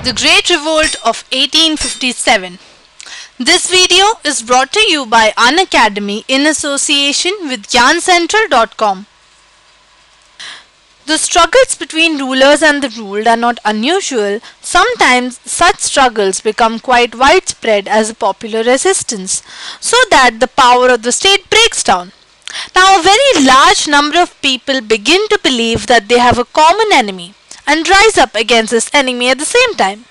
The Great Revolt of 1857. This video is brought to you by Unacademy in association with yarncentral.com. The struggles between rulers and the ruled are not unusual. Sometimes such struggles become quite widespread as a popular resistance, so that the power of the state breaks down. Now, a very large number of people begin to believe that they have a common enemy and rise up against this enemy at the same time.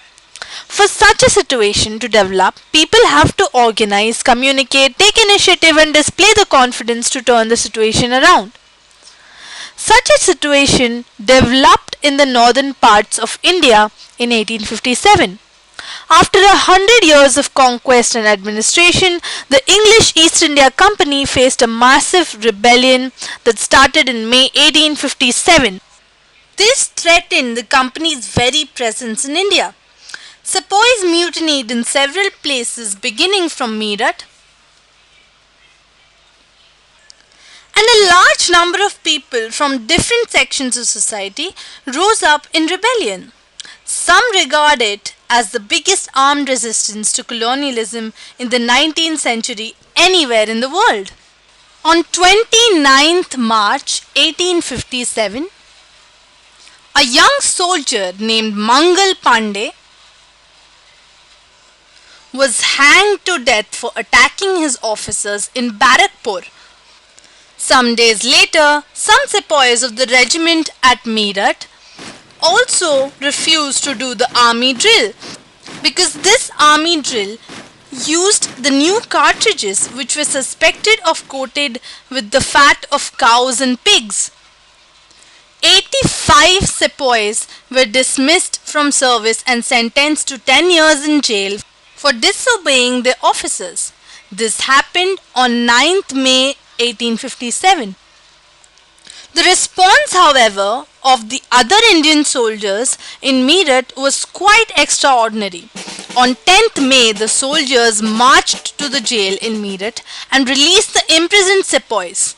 For such a situation to develop, people have to organize, communicate, take initiative and display the confidence to turn the situation around. Such a situation developed in the northern parts of India in 1857. After 100 years of conquest and administration, the English East India Company faced a massive rebellion that started in May 1857. This threatened the company's very presence in India. Sepoys mutinied in several places beginning from Meerut, and a large number of people from different sections of society rose up in rebellion. Some regard it as the biggest armed resistance to colonialism in the 19th century anywhere in the world. On 29th March 1857, a young soldier named Mangal Pandey was hanged to death for attacking his officers in Barakpur. Some days later, some sepoys of the regiment at Meerut also refused to do the army drill because this army drill used the new cartridges which were suspected of coated with the fat of cows and pigs. 85 sepoys were dismissed from service and sentenced to 10 years in jail for disobeying their officers. This happened on 9th May 1857. The response, however, of the other Indian soldiers in Meerut was quite extraordinary. On 10th May, the soldiers marched to the jail in Meerut and released the imprisoned sepoys.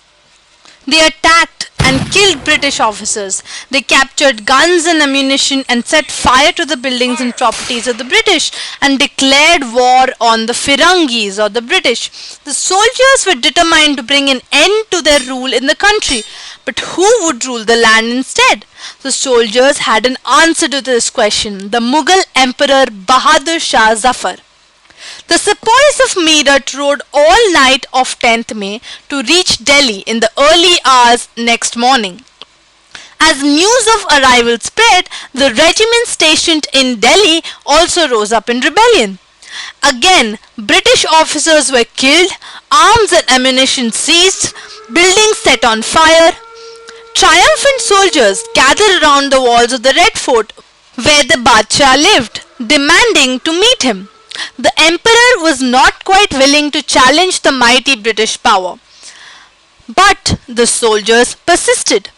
They attacked and killed British officers. They captured guns and ammunition and set fire to the buildings and properties of the British and declared war on the Firangis or the British. The soldiers were determined to bring an end to their rule in the country. But who would rule the land instead? The soldiers had an answer to this question: the Mughal Emperor Bahadur Shah Zafar. The sepoys of Meerut rode all night of 10th May to reach Delhi in the early hours next morning. As news of arrival spread, the regiment stationed in Delhi also rose up in rebellion. Again, British officers were killed, arms and ammunition seized, buildings set on fire. Triumphant soldiers gathered around the walls of the Red Fort where the Badshah lived, demanding to meet him. The emperor was not quite willing to challenge the mighty British power, but the soldiers persisted.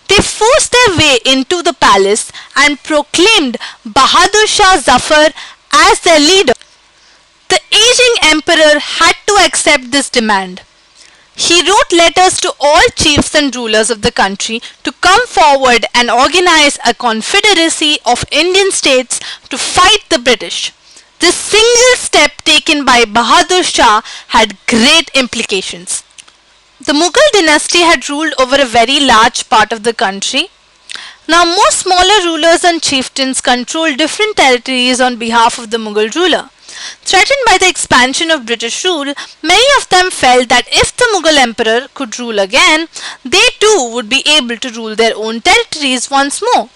They forced their way into the palace and proclaimed Bahadur Shah Zafar as their leader. The aging emperor had to accept this demand. He wrote letters to all chiefs and rulers of the country to come forward and organize a confederacy of Indian states to fight the British. This single step taken by Bahadur Shah had great implications. The Mughal dynasty had ruled over a very large part of the country. Now, most smaller rulers and chieftains controlled different territories on behalf of the Mughal ruler. Threatened by the expansion of British rule, many of them felt that if the Mughal emperor could rule again, they too would be able to rule their own territories once more.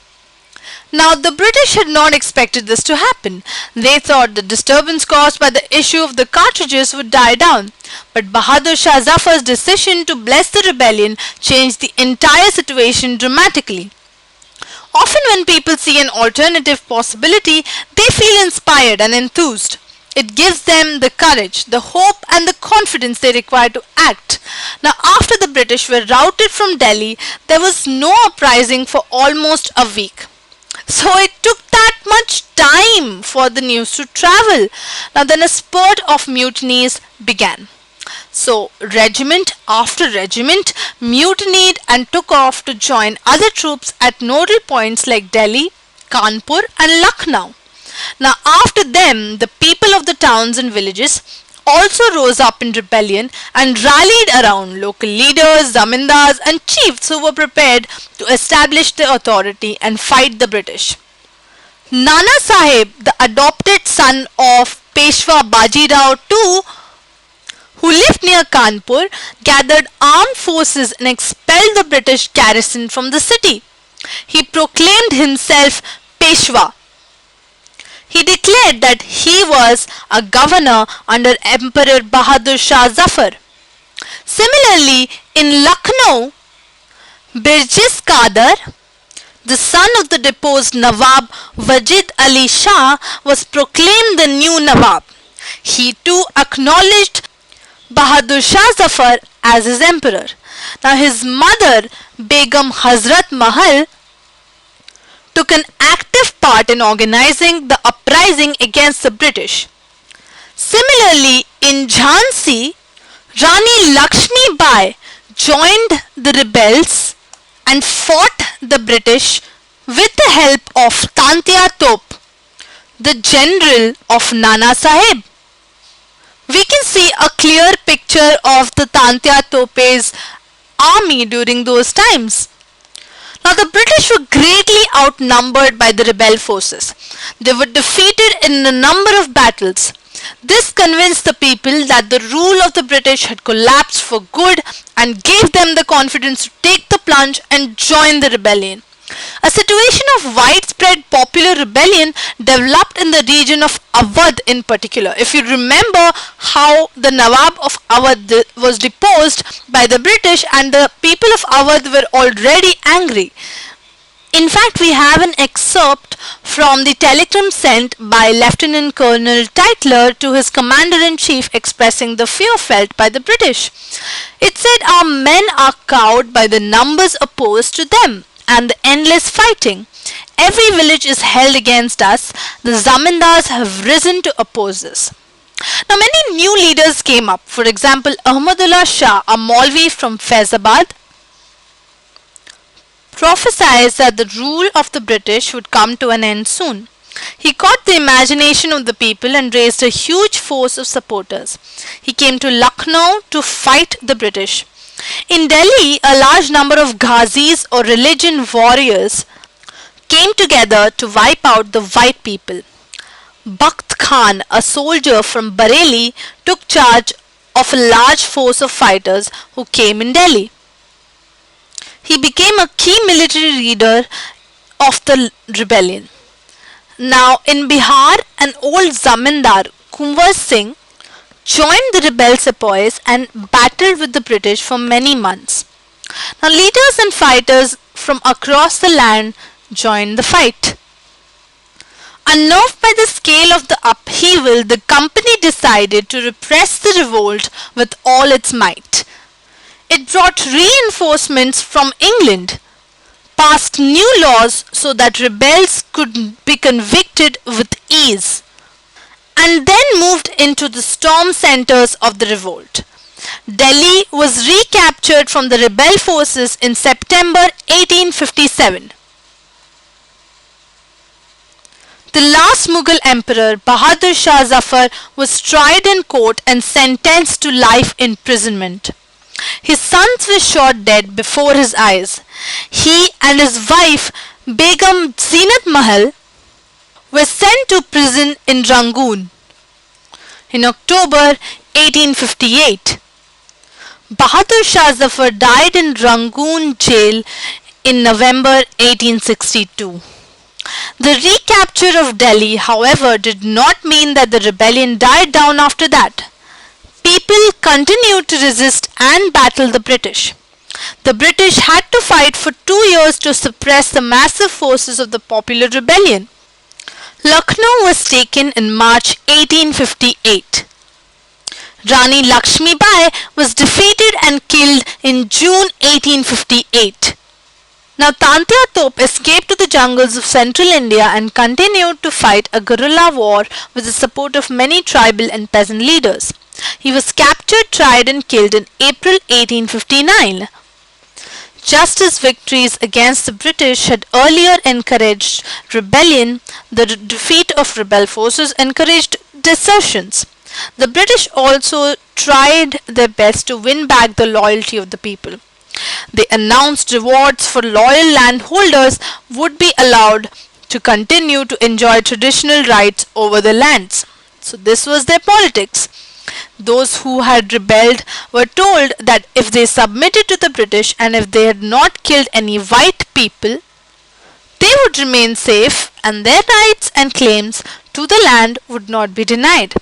Now, the British had not expected this to happen. They thought the disturbance caused by the issue of the cartridges would die down. But Bahadur Shah Zafar's decision to bless the rebellion changed the entire situation dramatically. Often when people see an alternative possibility, they feel inspired and enthused. It gives them the courage, the hope and the confidence they require to act. Now, after the British were routed from Delhi, there was no uprising for almost a week. So it took that much time for the news to travel. Now then a spurt of mutinies began. So regiment after regiment mutinied and took off to join other troops at nodal points like Delhi, Kanpur and Lucknow. Now, after them, the people of the towns and villages also rose up in rebellion and rallied around local leaders, zamindars, and chiefs who were prepared to establish the authority and fight the British. Nana Sahib, the adopted son of Peshwa Bajirao II, who lived near Kanpur, gathered armed forces and expelled the British garrison from the city. He proclaimed himself Peshwa. He declared that he was a governor under Emperor Bahadur Shah Zafar. Similarly, in Lucknow, Birjis Qadar, the son of the deposed Nawab Wajid Ali Shah, was proclaimed the new Nawab. He too acknowledged Bahadur Shah Zafar as his emperor. Now his mother, Begum Hazrat Mahal, took an active part in organizing the uprising against the British. Similarly, in Jhansi, Rani Lakshmi Bai joined the rebels and fought the British with the help of Tantia Top, the general of Nana Sahib. We can see a clear picture of the Tantia Tope's army during those times. Now, the British were greatly outnumbered by the rebel forces. They were defeated in a number of battles. This convinced the people that the rule of the British had collapsed for good and gave them the confidence to take the plunge and join the rebellion. A situation of widespread popular rebellion developed in the region of Awadh in particular. If you remember how the Nawab of Awadh was deposed by the British and the people of Awadh were already angry. In fact, we have an excerpt from the telegram sent by Lieutenant Colonel Tytler to his commander-in-chief expressing the fear felt by the British. It said, "Our men are cowed by the numbers opposed to them and the endless fighting. Every village is held against us. The zamindars have risen to oppose us." Now, many new leaders came up. For example, Ahmadullah Shah, a Maulvi from Faizabad, prophesied that the rule of the British would come to an end soon. He caught the imagination of the people and raised a huge force of supporters. He came to Lucknow to fight the British. In Delhi, a large number of Ghazis or religion warriors came together to wipe out the white people. Bakht Khan, a soldier from Bareilly, took charge of a large force of fighters who came in Delhi. He became a key military leader of the rebellion. Now, in Bihar, an old zamindar, Kunwar Singh, joined the rebel sepoys and battled with the British for many months. Now, leaders and fighters from across the land joined the fight. Unnerved by the scale of the upheaval, the company decided to repress the revolt with all its might. It brought reinforcements from England, passed new laws so that rebels could be convicted with ease, and then moved into the storm centers of the revolt. Delhi was recaptured from the rebel forces in September 1857. The last Mughal emperor, Bahadur Shah Zafar, was tried in court and sentenced to life imprisonment. His sons were shot dead before his eyes. He and his wife, Begum Zeenat Mahal, were sent to prison in Rangoon in October 1858. Bahadur Shah Zafar died in Rangoon jail in November 1862. The recapture of Delhi, however, did not mean that the rebellion died down after that. People continued to resist and battle the British. The British had to fight for 2 years to suppress the massive forces of the popular rebellion. Lucknow was taken in March 1858. Rani Lakshmi Bai was defeated and killed in June 1858. Now, Tantia Top escaped to the jungles of central India and continued to fight a guerrilla war with the support of many tribal and peasant leaders. He was captured, tried and killed in April 1859. Just as victories against the British had earlier encouraged rebellion, the defeat of rebel forces encouraged desertions. The British also tried their best to win back the loyalty of the people. They announced rewards for loyal landholders would be allowed to continue to enjoy traditional rights over the lands. So, this was their politics. Those who had rebelled were told that if they submitted to the British and if they had not killed any white people, they would remain safe and their rights and claims to the land would not be denied.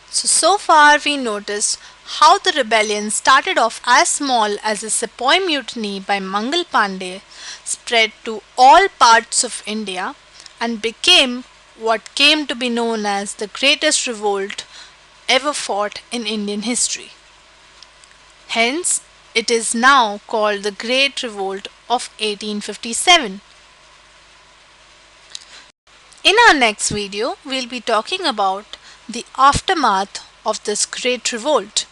So far we noticed how the rebellion started off as small as a Sepoy mutiny by Mangal Pandey, spread to all parts of India, and became what came to be known as the greatest revolt ever fought in Indian history. Hence, it is now called the Great Revolt of 1857. In our next video, we'll be talking about the aftermath of this Great Revolt.